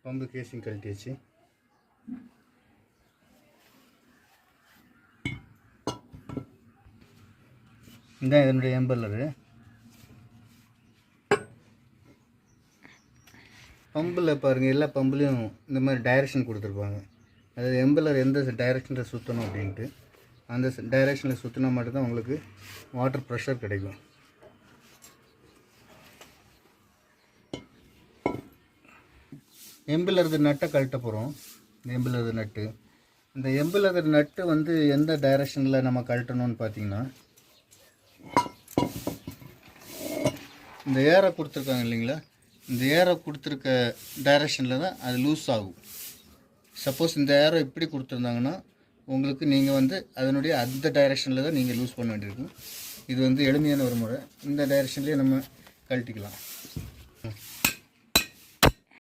Pump கேசிங் கழட்டியாச்சு. இதுதான் இதனுடைய எம்பல்லரு. பம்பில் பாருங்கள், எல்லா பம்புலையும் இந்த மாதிரி டைரெக்ஷன் கொடுத்துருப்பாங்க. அதாவது எம்பல்லர் எந்த டைரெக்ஷனில் சுற்றணும் அப்படின்ட்டு அந்த டைரெக்ஷனில் சுற்றினா மட்டும்தான் உங்களுக்கு வாட்டர் ப்ரெஷர் கிடைக்கும். எம்பல்லர் நட்டை கழட்ட போகிறோம். இந்த எம்பல்லர் நட்டு, இந்த எம்பல்லர் நட்டு வந்து எந்த டைரெக்ஷனில் நம்ம கழட்டணும்னு பார்த்தீங்கன்னா, இந்த ஏரை கொடுத்துருக்காங்க இல்லைங்களா, இந்த ஏரை கொடுத்துருக்க டைரெக்ஷனில் தான் அது லூஸ் ஆகும். சப்போஸ் இந்த ஏரை இப்படி கொடுத்துருந்தாங்கன்னா உங்களுக்கு நீங்கள் வந்து அதனுடைய அந்த டைரெக்ஷனில் தான் நீங்கள் லூஸ் பண்ண வேண்டியிருக்கும். இது வந்து எளிமையான ஒரு முறை. இந்த டைரெக்ஷன்லேயே நம்ம கழட்டிக்கலாம்.